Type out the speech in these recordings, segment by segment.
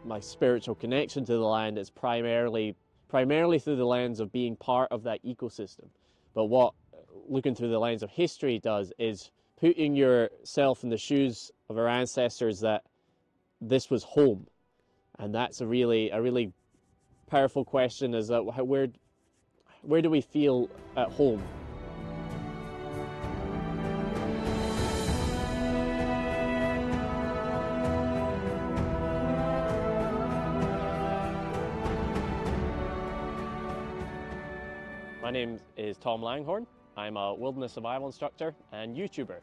my spiritual connection to the land is primarily through the lens of being part of that ecosystem. But what looking through the lens of history does is putting yourself in the shoes of our ancestors that this was home. And that's a really powerful question, is that where do we feel at home? My name is Tom Langhorn. I'm a wilderness survival instructor and YouTuber.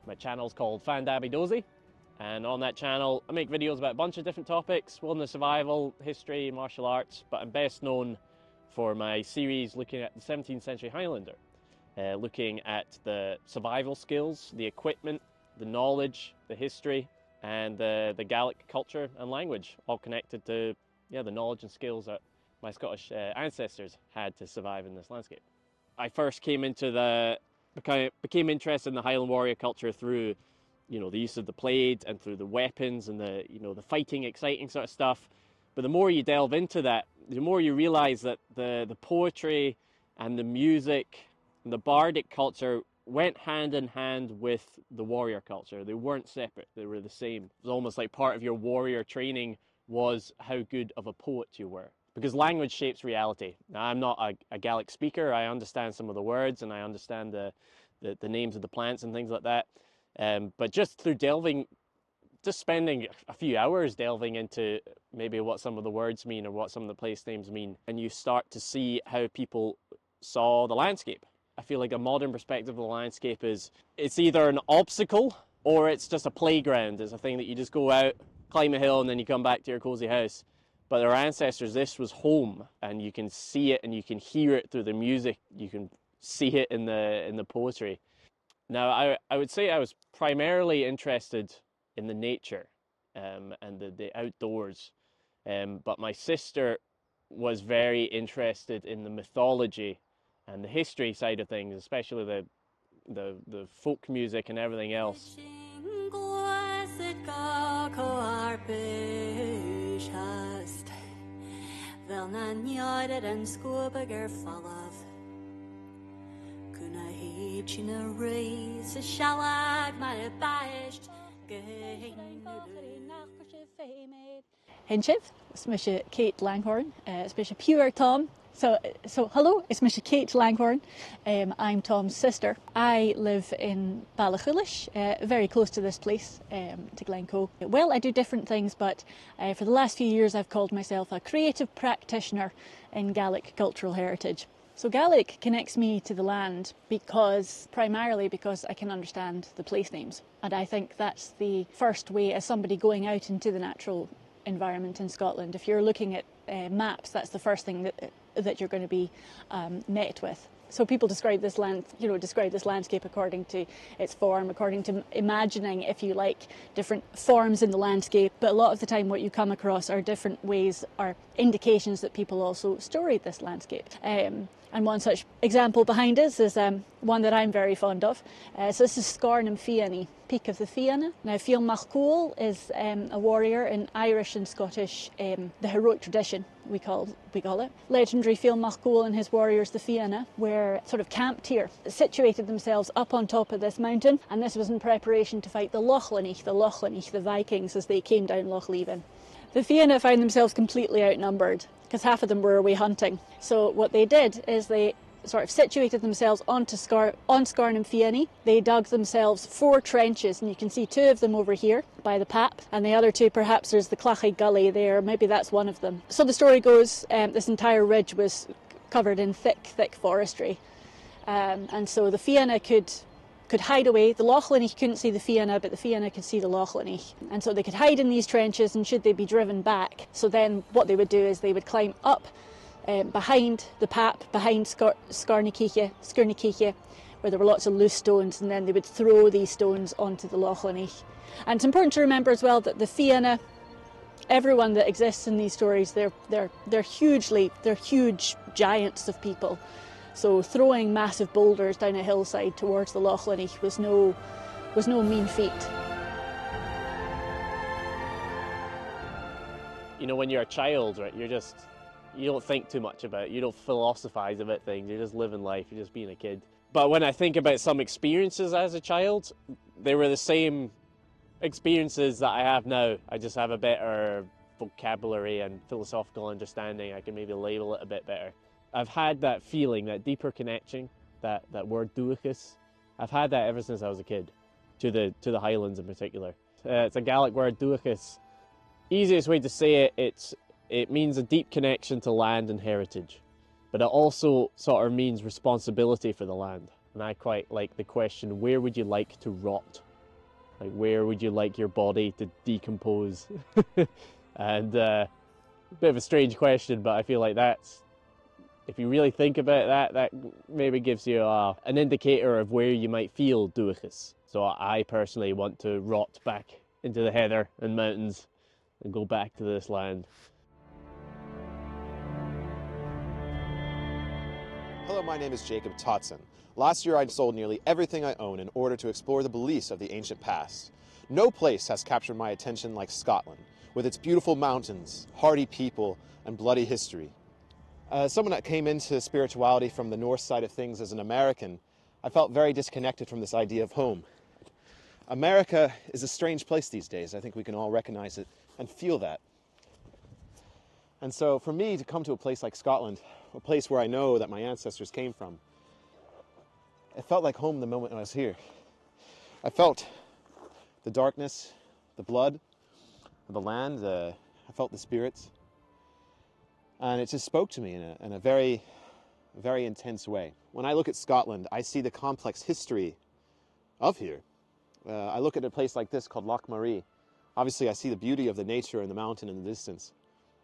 My channel is called Fandabidozy, and on that channel I make videos about a bunch of different topics: wilderness survival, history, martial arts, but I'm best known for my series looking at the 17th century Highlander, looking at the survival skills, the equipment, the knowledge, the history, and the Gaelic culture and language, all connected to the knowledge and skills that my Scottish ancestors had to survive in this landscape. I first became interested in the Highland warrior culture through, the use of the blade and through the weapons and the fighting, exciting sort of stuff. But the more you delve into that, the more you realize that the poetry and the music and the bardic culture went hand in hand with the warrior culture. They weren't separate, they were the same. It was almost like part of your warrior training was how good of a poet you were. Because language shapes reality. Now, I'm not a Gaelic speaker. I understand some of the words and I understand the names of the plants and things like that. But just through spending a few hours delving into maybe what some of the words mean or what some of the place names mean, and you start to see how people saw the landscape. I feel like a modern perspective of the landscape it's either an obstacle or it's just a playground. It's a thing that you just go out, climb a hill, and then you come back to your cozy house. But our ancestors, this was home, and you can see it and you can hear it through the music. You can see it in the poetry. Now, I would say I was primarily interested in the nature and the outdoors. But my sister was very interested in the mythology and the history side of things, especially the folk music and everything else. Henship, it's Misha Kate Langhorn, it's Misha Pure Tom. So hello, it's Misha Kate Langhorn. I'm Tom's sister. I live in Ballachulish, very close to this place, to Glencoe. Well, I do different things, but for the last few years I've called myself a creative practitioner in Gaelic cultural heritage. So Gaelic connects me to the land primarily because I can understand the place names. And I think that's the first way, as somebody going out into the natural environment in Scotland. If you're looking at maps, that's the first thing that you're going to be met with. So people describe this landscape according to its form, according to imagining, if you like, different forms in the landscape. But a lot of the time what you come across are different ways, are indications that people also storied this landscape. And one such example behind us is one that I'm very fond of. So this is Scarn and Fianna, Peak of the Fianna. Now, Fionn Mac Cool is a warrior in Irish and Scottish, the heroic tradition, we call it. Legendary Fionn Mac Cool and his warriors, the Fianna, were sort of camped here, situated themselves up on top of this mountain, and this was in preparation to fight the Lochlanich, the Vikings, as they came down Loch Leven. The Fianna found themselves completely outnumbered, because half of them were away hunting. So what they did is they sort of situated themselves on Scarn and Fianna. They dug themselves 4 trenches, and you can see 2 of them over here by the Pap, and the other 2, perhaps there's the Clachy Gully there, maybe that's one of them. So the story goes, this entire ridge was covered in thick forestry, and so the Fianna could hide away. The Lochlanich couldn't see the Fianna, but the Fianna could see the Lochlanich. And so they could hide in these trenches, and should they be driven back, so then what they would do is they would climb up behind the Pap, behind Skirnikiche, where there were lots of loose stones, and then they would throw these stones onto the Lochlanich. And it's important to remember as well that the Fianna, everyone that exists in these stories, they're huge giants of people. So throwing massive boulders down a hillside towards the Lochlanich was no mean feat. You know, when you're a child, right, you don't think too much about it. You don't philosophize about things. You're just living life. You're just being a kid. But when I think about some experiences as a child, they were the same experiences that I have now. I just have a better vocabulary and philosophical understanding. I can maybe label it a bit better. I've had that feeling, that deeper connection, that word duachus. I've had that ever since I was a kid, to the Highlands in particular. It's a Gaelic word, duachus. Easiest way to say it, it means a deep connection to land and heritage, but it also sort of means responsibility for the land. And I quite like the question, where would you like to rot? Like, where would you like your body to decompose? And a bit of a strange question, but I feel like that's, if you really think about that, that maybe gives you an indicator of where you might feel duachus. So I personally want to rot back into the heather and mountains and go back to this land. Hello, my name is Jacob Thompson. Last year I sold nearly everything I own in order to explore the beliefs of the ancient past. No place has captured my attention like Scotland, with its beautiful mountains, hardy people, and bloody history. As someone that came into spirituality from the north side of things as an American, I felt very disconnected from this idea of home. America is a strange place these days. I think we can all recognize it and feel that. And so for me to come to a place like Scotland, a place where I know that my ancestors came from, it felt like home the moment I was here. I felt the darkness, the blood of the land, I felt the spirits. And it just spoke to me in a very, very intense way. When I look at Scotland, I see the complex history of here. I look at a place like this called Lochmaree. Obviously, I see the beauty of the nature and the mountain in the distance.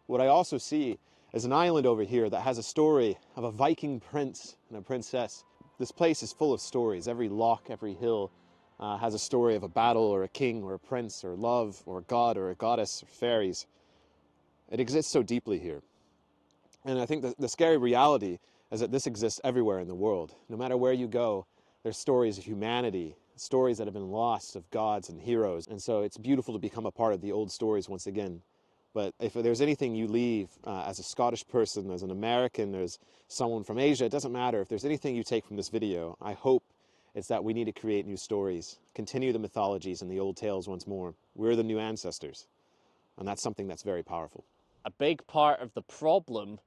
What I also see is an island over here that has a story of a Viking prince and a princess. This place is full of stories. Every loch, every hill has a story of a battle or a king or a prince or love or a god or a goddess or fairies. It exists so deeply here. And I think the scary reality is that this exists everywhere in the world. No matter where you go, there's stories of humanity, stories that have been lost of gods and heroes. And so it's beautiful to become a part of the old stories once again. But if there's anything you leave as a Scottish person, as an American, as someone from Asia, it doesn't matter. If there's anything you take from this video, I hope it's that we need to create new stories, continue the mythologies and the old tales once more. We're the new ancestors, and that's something that's very powerful. A big part of the problem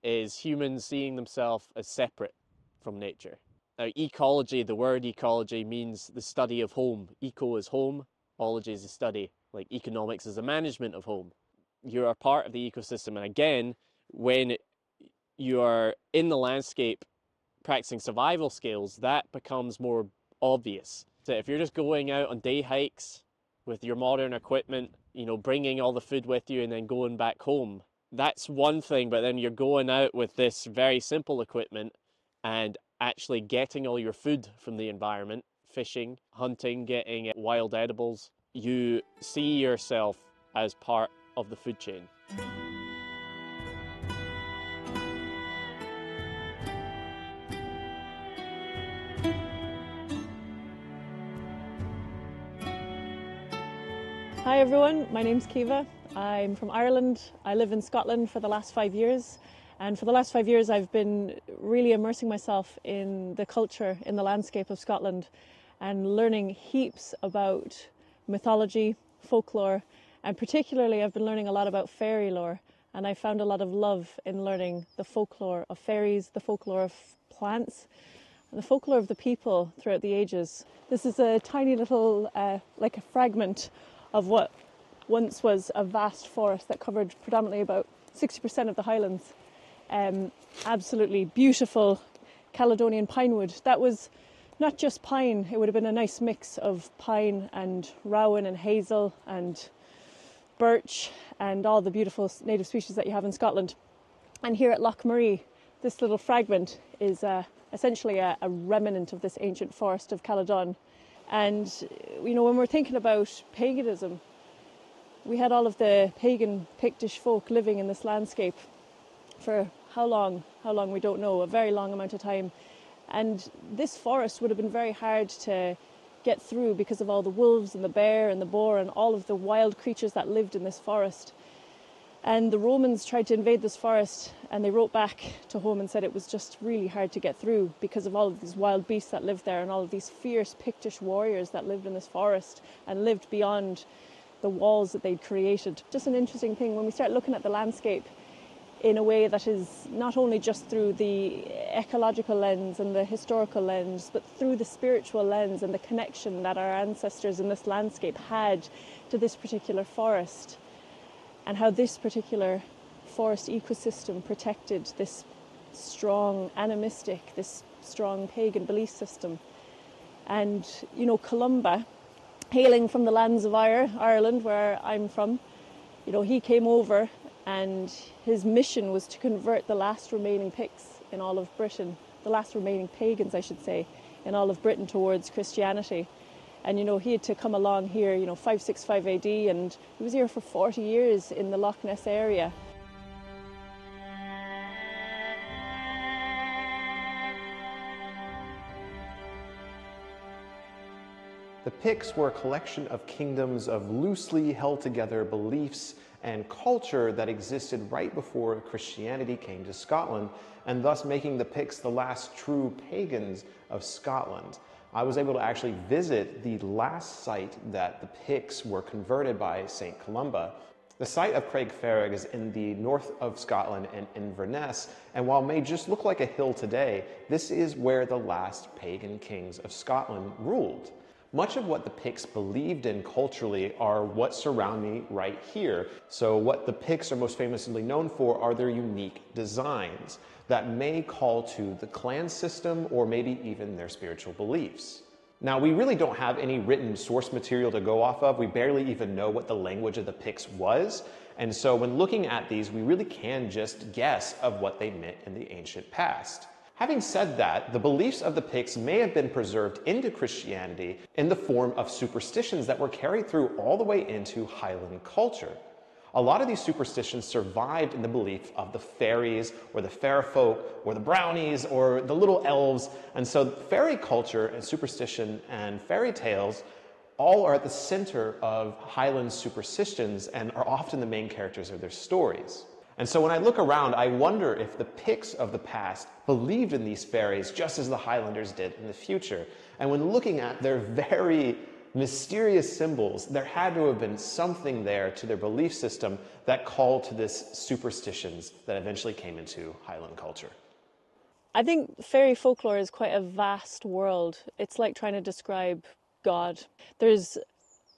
is humans seeing themselves as separate from nature. Now, ecology, the word ecology means the study of home. Eco is home, ology is a study, like economics is a management of home. You are part of the ecosystem, and again, when you are in the landscape practicing survival skills, that becomes more obvious. So if you're just going out on day hikes with your modern equipment, you know, bringing all the food with you and then going back home, that's one thing, but then you're going out with this very simple equipment and actually getting all your food from the environment, fishing, hunting, getting wild edibles. You see yourself as part of the food chain. Hi everyone, my name's Kaif. I'm from Ireland. I live in Scotland for the last 5 years, and for the last 5 years I've been really immersing myself in the culture, in the landscape of Scotland, and learning heaps about mythology, folklore, and particularly I've been learning a lot about fairy lore, and I found a lot of love in learning the folklore of fairies, the folklore of plants, and the folklore of the people throughout the ages. This is a tiny little, like a fragment of what once was a vast forest that covered predominantly about 60% of the Highlands. Absolutely beautiful Caledonian pine wood. That was not just pine, it would have been a nice mix of pine and rowan and hazel and birch and all the beautiful native species that you have in Scotland. And here at Lochmaree, this little fragment is essentially a remnant of this ancient forest of Caledon. And, you know, when we're thinking about paganism, we had all of the pagan Pictish folk living in this landscape for how long we don't know, a very long amount of time. And this forest would have been very hard to get through because of all the wolves and the bear and the boar and all of the wild creatures that lived in this forest. And the Romans tried to invade this forest, and they wrote back to home and said it was just really hard to get through because of all of these wild beasts that lived there and all of these fierce Pictish warriors that lived in this forest and lived beyond the walls that they'd created. Just an interesting thing when we start looking at the landscape in a way that is not only just through the ecological lens and the historical lens, but through the spiritual lens and the connection that our ancestors in this landscape had to this particular forest, and how this particular forest ecosystem protected this strong animistic, this strong pagan belief system. And, you know, Columba, hailing from the lands of Ireland, where I'm from, you know, he came over and his mission was to convert the last remaining Picts in all of Britain, the last remaining pagans, I should say, in all of Britain towards Christianity. And, you know, he had to come along here, you know, 565 AD, and he was here for 40 years in the Loch Ness area. The Picts were a collection of kingdoms of loosely held together beliefs and culture that existed right before Christianity came to Scotland, and thus making the Picts the last true pagans of Scotland. I was able to actually visit the last site that the Picts were converted by St. Columba. The site of Craigferrig is in the north of Scotland and Inverness, and while it may just look like a hill today, this is where the last pagan kings of Scotland ruled. Much of what the Picts believed in culturally are what surround me right here. So what the Picts are most famously known for are their unique designs that may call to the clan system or maybe even their spiritual beliefs. Now, we really don't have any written source material to go off of. We barely even know what the language of the Picts was. And so when looking at these, we really can just guess of what they meant in the ancient past. Having said that, the beliefs of the Picts may have been preserved into Christianity in the form of superstitions that were carried through all the way into Highland culture. A lot of these superstitions survived in the belief of the fairies or the fair folk or the brownies or the little elves. And so fairy culture and superstition and fairy tales all are at the center of Highland superstitions and are often the main characters of their stories. And so when I look around, I wonder if the Picts of the past believed in these fairies just as the Highlanders did in the future. And when looking at their very mysterious symbols, there had to have been something there to their belief system that called to this superstitions that eventually came into Highland culture. I think fairy folklore is quite a vast world. It's like trying to describe God. There's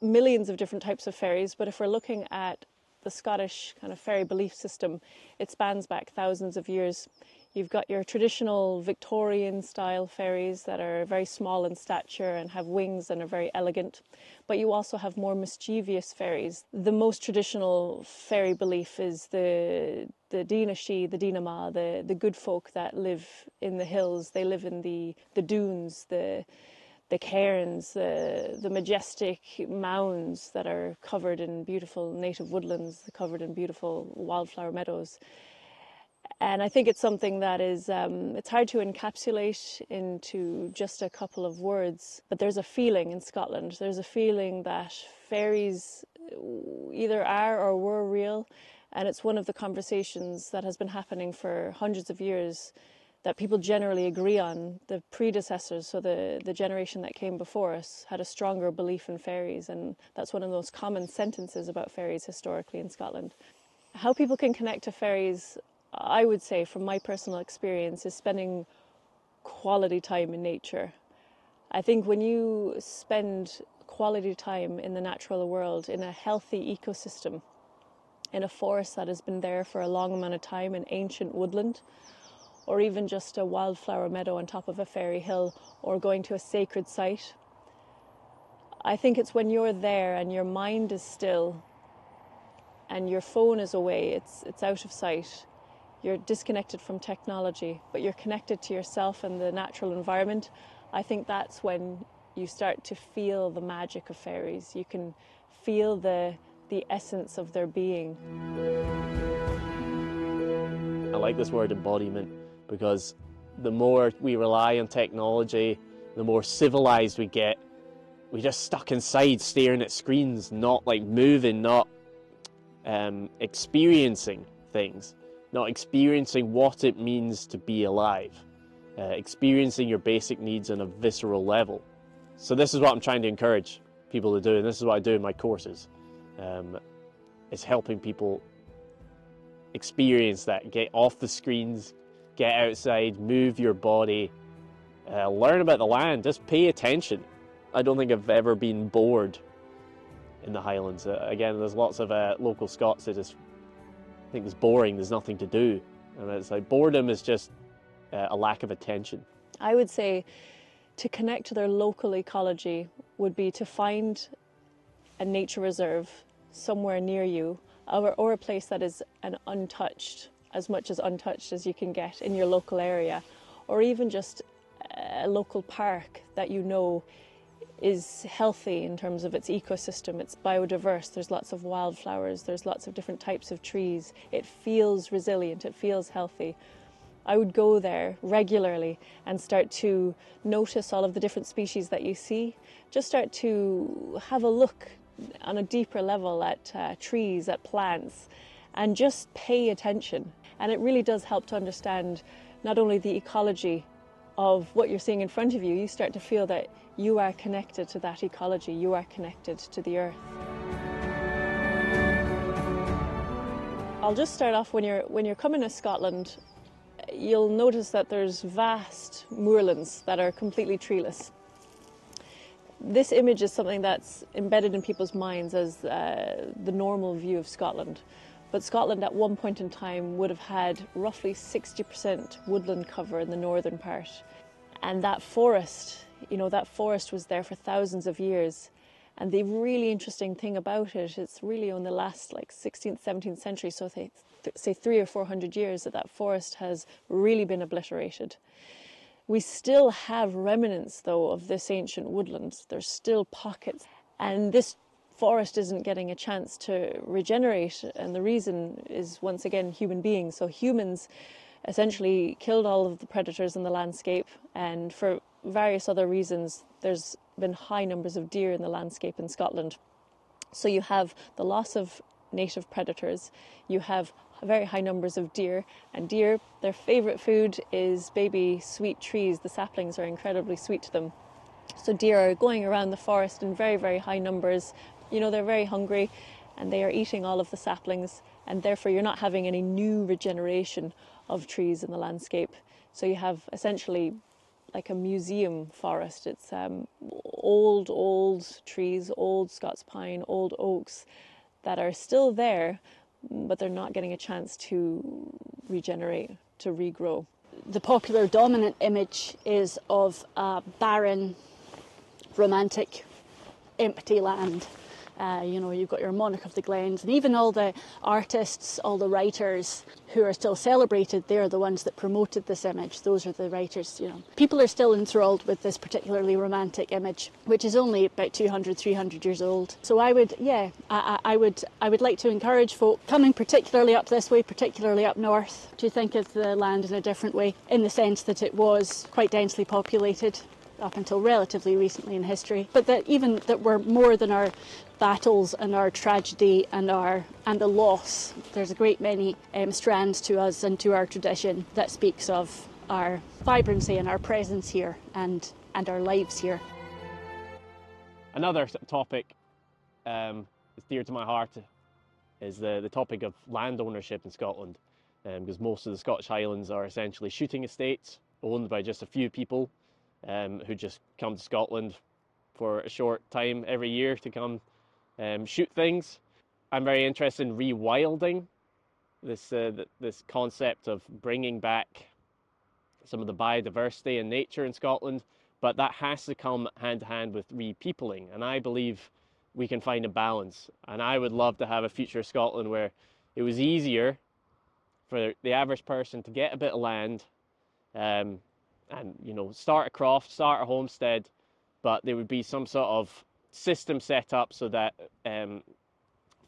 millions of different types of fairies, but if we're looking at the Scottish kind of fairy belief system, it spans back thousands of years. You've got your traditional Victorian style fairies that are very small in stature and have wings and are very elegant, but you also have more mischievous fairies. The most traditional fairy belief is the Dina Shi, the Dina Ma, the good folk that live in the hills. They live in the dunes, the cairns, the majestic mounds that are covered in beautiful native woodlands, covered in beautiful wildflower meadows. And I think it's something that is, it's hard to encapsulate into just a couple of words, but there's a feeling in Scotland. There's a feeling that fairies either are or were real, and it's one of the conversations that has been happening for hundreds of years that people generally agree on. The predecessors, so the generation that came before us, had a stronger belief in fairies, and that's one of those common sentences about fairies historically in Scotland. How people can connect to fairies, I would say, from my personal experience, is spending quality time in nature. I think when you spend quality time in the natural world, in a healthy ecosystem, in a forest that has been there for a long amount of time, an ancient woodland, or even just a wildflower meadow on top of a fairy hill, or going to a sacred site, I think it's when you're there and your mind is still and your phone is away, it's out of sight, you're disconnected from technology, but you're connected to yourself and the natural environment. I think that's when you start to feel the magic of fairies. You can feel the essence of their being. I like this word embodiment, because the more we rely on technology, the more civilized we get. We're just stuck inside staring at screens, not like moving, not experiencing things, not experiencing what it means to be alive, experiencing your basic needs on a visceral level. So this is what I'm trying to encourage people to do, and this is what I do in my courses. It's helping people experience that, get off the screens, get outside, move your body, learn about the land, just pay attention. I don't think I've ever been bored in the Highlands. Again, there's lots of local Scots that just think it's boring, there's nothing to do. And it's like boredom is just a lack of attention. I would say to connect to their local ecology would be to find a nature reserve somewhere near you, or a place that is untouched, as much as untouched as you can get in your local area, or even just a local park that you know is healthy in terms of its ecosystem. It's biodiverse, there's lots of wildflowers, there's lots of different types of trees. It feels resilient, it feels healthy. I would go there regularly and start to notice all of the different species that you see. Just start to have a look on a deeper level at trees, at plants, and just pay attention. And it really does help to understand not only the ecology of what you're seeing in front of you, you start to feel that you are connected to that ecology, you are connected to the earth. I'll just start off, when you're coming to Scotland, you'll notice that there's vast moorlands that are completely treeless. This image is something that's embedded in people's minds as the normal view of Scotland. But Scotland at one point in time would have had roughly 60% woodland cover in the northern part. And that forest, that forest was there for thousands of years. And the really interesting thing about it, it's really on the last 16th, 17th century, so say 300 or 400 years that forest has really been obliterated. We still have remnants, though, of this ancient woodland. There's still pockets. And this forest isn't getting a chance to regenerate, and the reason is, once again, human beings. So humans essentially killed all of the predators in the landscape, and for various other reasons there's been high numbers of deer in the landscape in Scotland. So you have the loss of native predators, you have very high numbers of deer, and deer, their favourite food is baby sweet trees. The saplings are incredibly sweet to them. So deer are going around the forest in very, very high numbers. They're very hungry and they are eating all of the saplings, and therefore you're not having any new regeneration of trees in the landscape. So you have essentially like a museum forest. It's old trees, old Scots pine, old oaks that are still there, but they're not getting a chance to regenerate, to regrow. The popular dominant image is of a barren, romantic, empty land. You've got your monarch of the glens, and even all the artists, all the writers who are still celebrated, they're the ones that promoted this image. Those are the writers, People are still enthralled with this particularly romantic image, which is only about 200, 300 years old. So I would like to encourage folk coming particularly up this way, particularly up north, to think of the land in a different way, in the sense that it was quite densely populated up until relatively recently in history, but that we're more than our battles and our tragedy and the loss. There's a great many strands to us and to our tradition that speaks of our vibrancy and our presence here and our lives here. Another topic that's dear to my heart is the topic of land ownership in Scotland, because most of the Scottish Highlands are essentially shooting estates owned by just a few people who just come to Scotland for a short time every year to come shoot things. I'm very interested in rewilding, this concept of bringing back some of the biodiversity and nature in Scotland, but that has to come hand to hand with repeopling, and I believe we can find a balance. And I would love to have a future Scotland where it was easier for the average person to get a bit of land and start a croft, start a homestead, but there would be some sort of system set up so that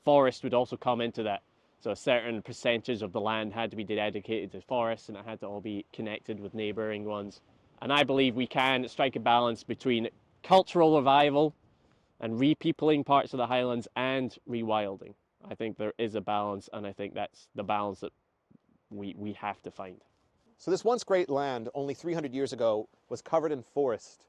forest would also come into that. So a certain percentage of the land had to be dedicated to forests, and it had to all be connected with neighbouring ones. And I believe we can strike a balance between cultural revival and repeopling parts of the Highlands and rewilding. I think there is a balance, and I think that's the balance that we have to find. So this once great land, only 300 years ago, was covered in forest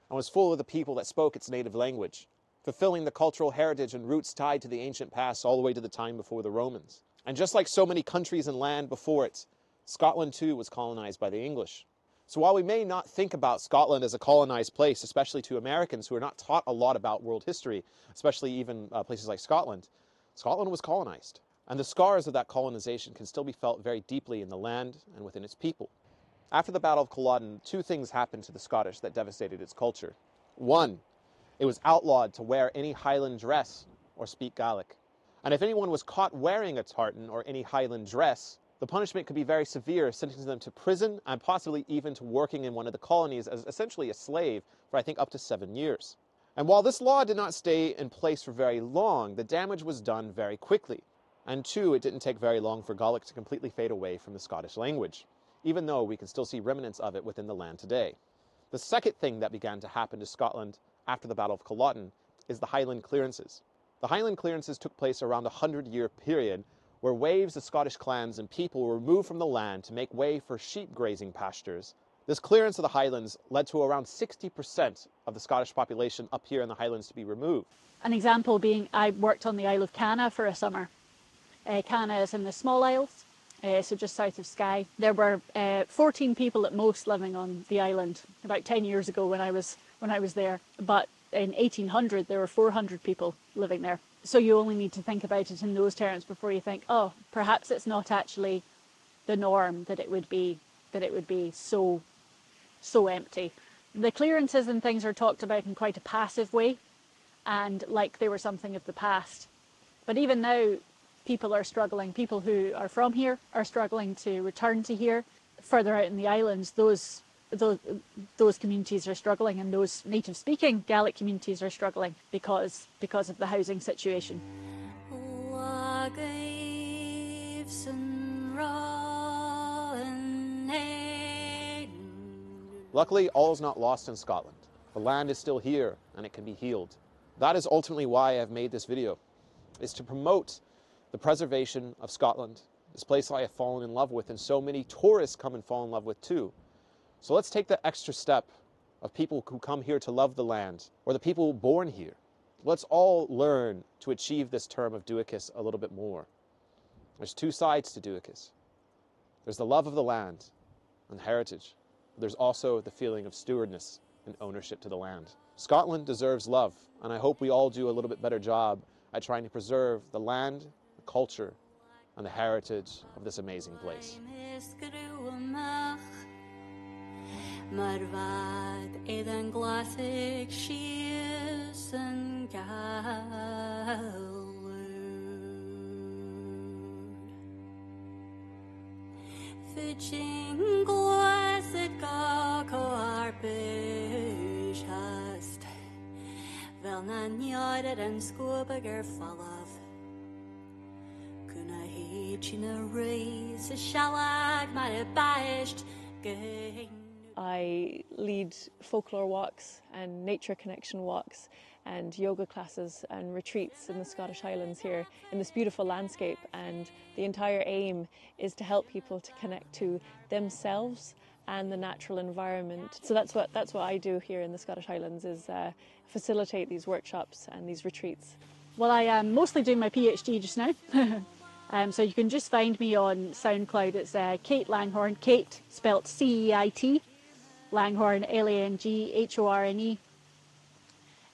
and was full of the people that spoke its native language, fulfilling the cultural heritage and roots tied to the ancient past all the way to the time before the Romans. And just like so many countries and land before it, Scotland too was colonized by the English. So while we may not think about Scotland as a colonized place, especially to Americans who are not taught a lot about world history, especially even places like Scotland, Scotland was colonized. And the scars of that colonization can still be felt very deeply in the land and within its people. After the Battle of Culloden, two things happened to the Scottish that devastated its culture. One, it was outlawed to wear any Highland dress or speak Gaelic. And if anyone was caught wearing a tartan or any Highland dress, the punishment could be very severe, sentencing them to prison and possibly even to working in one of the colonies as essentially a slave for I think up to 7 years. And while this law did not stay in place for very long, the damage was done very quickly. And two, it didn't take very long for Gaelic to completely fade away from the Scottish language, even though we can still see remnants of it within the land today. The second thing that began to happen to Scotland after the Battle of Culloden is the Highland clearances. The Highland clearances took place around a 100-year period where waves of Scottish clans and people were removed from the land to make way for sheep grazing pastures. This clearance of the Highlands led to around 60% of the Scottish population up here in the Highlands to be removed. An example being, I worked on the Isle of Canna for a summer. Canna is in the small isles, so just south of Skye. There were 14 people at most living on the island about 10 years ago when I was there. But in 1800 there were 400 people living there. So you only need to think about it in those terms before you think, oh, perhaps it's not actually the norm that it would be so empty. The clearances and things are talked about in quite a passive way, and like they were something of the past. But even now, people are struggling. People who are from here are struggling to return to here. Further out in the islands, those communities are struggling, and those native-speaking Gaelic communities are struggling because of the housing situation. Luckily, all is not lost in Scotland. The land is still here, and it can be healed. That is ultimately why I've made this video, is to promote the preservation of Scotland, this place I have fallen in love with, and so many tourists come and fall in love with too. So let's take the extra step of people who come here to love the land, or the people born here. Let's all learn to achieve this term of Duikis a little bit more. There's two sides to Duikis. There's the love of the land and heritage. There's also the feeling of stewardness and ownership to the land. Scotland deserves love, and I hope we all do a little bit better job at trying to preserve the land, the culture, and the heritage of this amazing place. Wel na njaren en skoebiger fallaf. Kuna heet in a race, a shallag, maar a bashed gain. I lead folklore walks and nature connection walks and yoga classes and retreats in the Scottish Highlands here in this beautiful landscape, and the entire aim is to help people to connect to themselves and the natural environment. So that's what I do here in the Scottish Highlands, is facilitate these workshops and these retreats. Well, I am mostly doing my PhD just now. So you can just find me on SoundCloud. It's Kaif Langhorn, Kate spelt C-E-I-T, Langhorn Langhorne.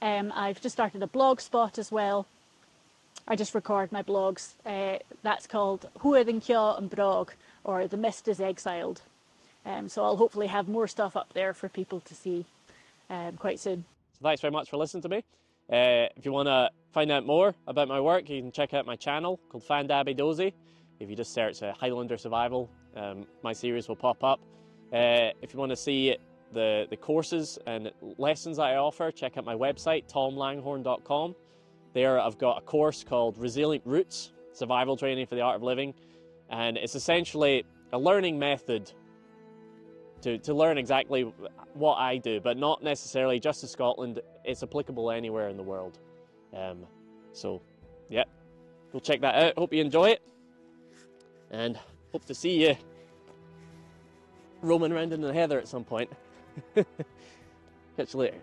I've just started a blog spot as well. I just record my blogs. That's called Huair an Ceá an Brog, or The Mist is Exiled. So I'll hopefully have more stuff up there for people to see quite soon. So thanks very much for listening to me. If you want to find out more about my work, you can check out my channel called Fandabby Dozy. If you just search Highlander Survival, my series will pop up. If you want to see the courses and lessons that I offer, check out my website, tomlanghorn.com. There I've got a course called Resilient Roots, Survival Training for the Art of Living. And it's essentially a learning method to learn exactly what I do, but not necessarily just in Scotland. It's applicable anywhere in the world. So, yeah, go check that out. Hope you enjoy it, and hope to see you roaming around in the heather at some point. Catch you later.